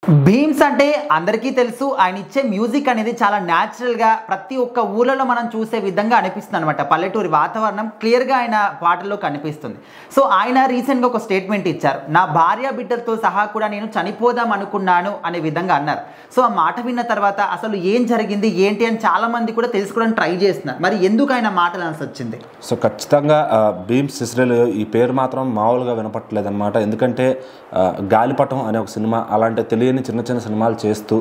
భీమ్స్ అంటే అందరికీ తెలుసు. ఆయన ఇచ్చే మ్యూజిక్ అనేది చాలా న్యాచురల్‌గా ప్రతి ఒక్క ఊర్లలో మనం చూసే విధంగా అనిపిస్తుంది అనమాట. పల్లెటూరి వాతావరణం క్లియర్‌గా ఆయన పాటల్లో కనిపిస్తుంది. సో ఆయన రీసెంట్‌గా ఒక స్టేట్మెంట్ ఇచ్చారు. నా భార్య బిడ్డలతో సహా కూడా నేను చనిపోదాం అనుకున్నాను అనే విధంగా అన్నారు. సో ఆ మాట విన్న తర్వాత అసలు ఏం జరిగింది ఏంటి అని చాలా మంది కూడా తెలుసుకోవడానికి ట్రై చేస్తున్నారు. మరి ఎందుకు ఆయన మాటలు అనాల్సి వచ్చింది? సో ఖచ్చితంగా భీమ్స్ ఇస్రాయేల్ ఈ పేరు మాత్రం మామూలుగా వినపట్లేదు అనమాట. ఎందుకంటే గాలిపటం అనే ఒక సినిమా అలాంటి తెలియని చిన్న చిన్న సినిమాలు చేస్తూ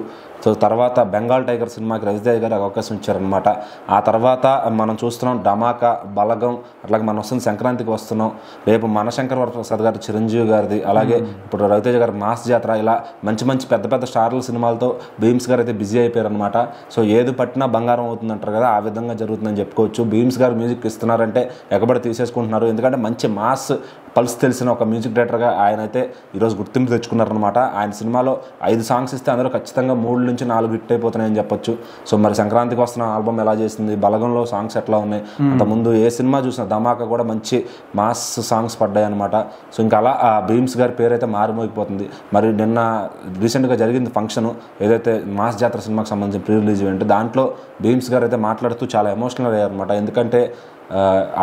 సో తర్వాత బెంగాల్ టైగర్ సినిమాకి రవితేజ గారు అవకాశం ఇచ్చారనమాట. ఆ తర్వాత మనం చూస్తున్నాం ధమాకా, బలగం, అట్లాగే మనం వస్తుంది సంక్రాంతికి వస్తున్నాం. రేపు మనశంకర్ వరప్రసాద్ గారు, చిరంజీవి గారిది, అలాగే ఇప్పుడు రవితేజ గారు మాస్ జాతర, ఇలా మంచి మంచి పెద్ద పెద్ద స్టార్ల సినిమాలతో భీమ్స్ గారు అయితే బిజీ అయిపోయారు అనమాట. సో ఏది పట్టినా బంగారం అవుతుందంటారు కదా, ఆ విధంగా జరుగుతుందని చెప్పుకోవచ్చు. భీమ్స్ గారు మ్యూజిక్ ఇస్తున్నారంటే ఎగబడి తీసేసుకుంటున్నారు. ఎందుకంటే మంచి మాస్ పల్స్ తెలిసిన ఒక మ్యూజిక్ డైరెక్టర్గా ఆయన అయితే ఈరోజు గుర్తింపు తెచ్చుకున్నారనమాట. ఆయన సినిమాలో 5 సాంగ్స్ ఇస్తే అందులో ఖచ్చితంగా 3 నుంచి 4 హిట్ అయిపోతున్నాయని చెప్పొచ్చు. సో మరి సంక్రాంతికి వస్తున్న ఆల్బమ్ ఎలా చేసింది, బలగంలో సాంగ్స్ ఎట్లా ఉన్నాయి, అంతకుముందు ఏ సినిమా చూసినా ధమాకా కూడా మంచి మాస్ సాంగ్స్ పడ్డాయి అనమాట. సో ఇంకా అలా ఆ భీమ్స్ గారి పేరు అయితే మారిమోగిపోతుంది. మరి నిన్న రీసెంట్గా జరిగింది ఫంక్షన్, ఏదైతే మాస్ జాతర సినిమాకి సంబంధించిన ప్రీ రిలీజ్ ఈవెంట్, దాంట్లో భీమ్స్ గారు అయితే మాట్లాడుతూ చాలా ఎమోషనల్ అయ్యారనమాట. ఎందుకంటే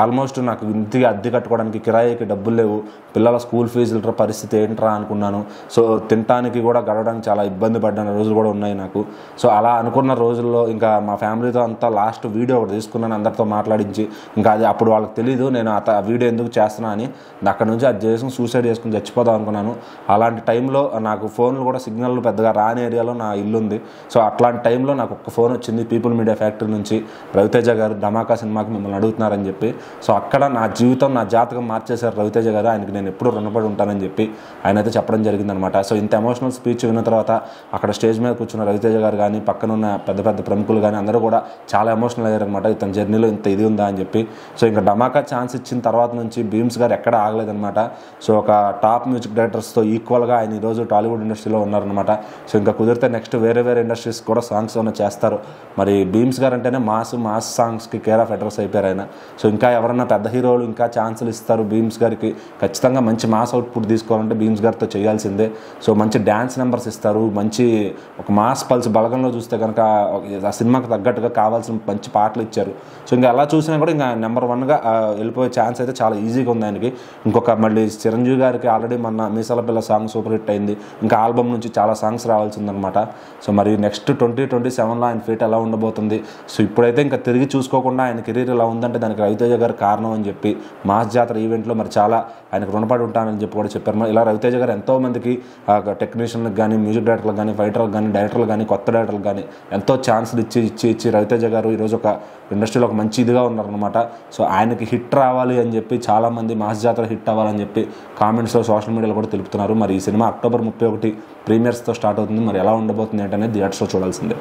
ఆల్మోస్ట్ నాకు ఇంటికి అద్దె కట్టుకోవడానికి కిరాయికి డబ్బులు లేవు, పిల్లల స్కూల్ ఫీజుల పరిస్థితి ఏంట్రా అనుకున్నాను. సో తినడానికి కూడా గడవడానికి చాలా ఇబ్బంది పడ్డ రోజులు కూడా ఉన్నాయి నాకు. సో అలా అనుకున్న రోజుల్లో ఇంకా మా ఫ్యామిలీతో అంతా లాస్ట్ వీడియో ఒకటి తీసుకున్నాను, అందరితో మాట్లాడించి. ఇంకా అది అప్పుడు వాళ్ళకి తెలీదు నేను ఆ వీడియో ఎందుకు చేస్తున్నా అని. అక్కడ నుంచి అది చేసుకుని సూసైడ్ చేసుకుని చచ్చిపోదాం అనుకున్నాను. అలాంటి టైంలో నాకు ఫోన్లు కూడా సిగ్నల్ పెద్దగా రాని ఏరియాలో నా ఇల్లు ఉంది. సో అట్లాంటి టైంలో నాకు ఒక ఫోన్ వచ్చింది పీపుల్ మీడియా ఫ్యాక్టరీ నుంచి, రవితేజ గారు ధమాకా సినిమాకి మిమ్మల్ని అడుగుతున్నారు అని చెప్పి. సో అక్కడ నా జీవితం, నా జాతకం మార్చేశారు రవితేజ గారు, ఆయనకి నేను ఎప్పుడు రుణపడి ఉంటానని చెప్పి ఆయన అయితే చెప్పడం జరిగిందనమాట. సో ఇంత ఎమోషనల్ స్పీచ్ విన్న తర్వాత అక్కడ స్టేజ్ మీద కూర్చున్న రవితేజ గారు కానీ, పక్కన ఉన్న పెద్ద పెద్ద ప్రముఖులు కానీ అందరూ కూడా చాలా ఎమోషనల్ అయ్యారనమాట. ఇతని జర్నీలో ఇంత ఇది ఉందా అని చెప్పి. సో ఇంకా ధమాకా ఛాన్స్ ఇచ్చిన తర్వాత నుంచి భీమ్స్ గారు ఎక్కడ ఆగలేదనమాట. సో ఒక టాప్ మ్యూజిక్ డైరెక్టర్స్తో ఈక్వల్గా ఆయన ఈరోజు టాలీవుడ్ ఇండస్ట్రీలో ఉన్నారనమాట. సో ఇంకా కుదిరితే నెక్స్ట్ వేరే వేరే ఇండస్ట్రీస్ కూడా సాంగ్స్ ఏమైనా చేస్తారు. మరి భీమ్స్ గారు అంటేనే మాస్ సాంగ్స్కి కేర్ ఆఫ్ అడ్రస్ అయిపోయారు ఆయన. సో ఇంకా ఎవరన్నా పెద్ద హీరోలు ఇంకా ఛాన్సులు ఇస్తారు భీమ్స్ గారికి, ఖచ్చితంగా మంచి మాస్ అవుట్పుట్ తీసుకోవాలంటే భీమ్స్ గారితో చేయాల్సిందే. సో మంచి డ్యాన్స్ నెంబర్స్ ఇస్తారు, మంచి ఒక మాస్ పల్స్. బలగంలో చూస్తే కనుక ఆ సినిమాకి తగ్గట్టుగా కావాల్సిన మంచి పాటలు ఇచ్చారు. సో ఇంకా అలా చూసినా కూడా ఇంకా నెంబర్ 1గా వెళ్ళిపోయే ఛాన్స్ అయితే చాలా ఈజీగా ఉంది ఆయనకి. ఇంకొక మళ్ళీ చిరంజీవి గారికి ఆల్రెడీ మన మీసాల పిల్ల సాంగ్ సూపర్ హిట్ అయింది, ఇంకా ఆల్బమ్ నుంచి చాలా సాంగ్స్ రావాల్సిందనమాట. సో మరి నెక్స్ట్ 2027లో ఆయన ఫీట్ ఎలా ఉండబోతుంది. సో ఇప్పుడైతే ఇంకా తిరిగి చూసుకోకుండా ఆయన కెరీర్ ఎలా ఉందంటే దానికి రవితేజ గారు కారణం అని చెప్పి మాస్ జాతర ఈవెంట్లో మరి చాలా ఆయనకు రుణపడి ఉంటానని చెప్పి కూడా చెప్పారు. ఇలా రవితేజ గారు ఎంతో మందికి టెక్నీషియన్లకు కానీ, మ్యూజిక్ డైరెక్టర్లకు కానీ, ఫైటర్లకు కానీ, డైరెక్టర్లకు కానీ, కొత్త డైరెక్టర్లకు కానీ ఎంతో ఛాన్సులు ఇచ్చి రవితేజ గారు ఈరోజు ఒక ఇండస్ట్రీలో ఒక మంచి ఇదిగా ఉన్నారనమాట. సో ఆయనకి హిట్ రావాలి అని చెప్పి చాలామంది మాస్ జాతర హిట్ అవ్వాలని చెప్పి కామెంట్స్లో, సోషల్ మీడియాలో కూడా తెలుపుతున్నారు. మరి ఈ సినిమా అక్టోబర్ 31 ప్రీమియర్స్తో స్టార్ట్ అవుతుంది. మరి ఎలా ఉండబోతుంది ఏంటనేది థియేటర్స్లో చూడాల్సిందే.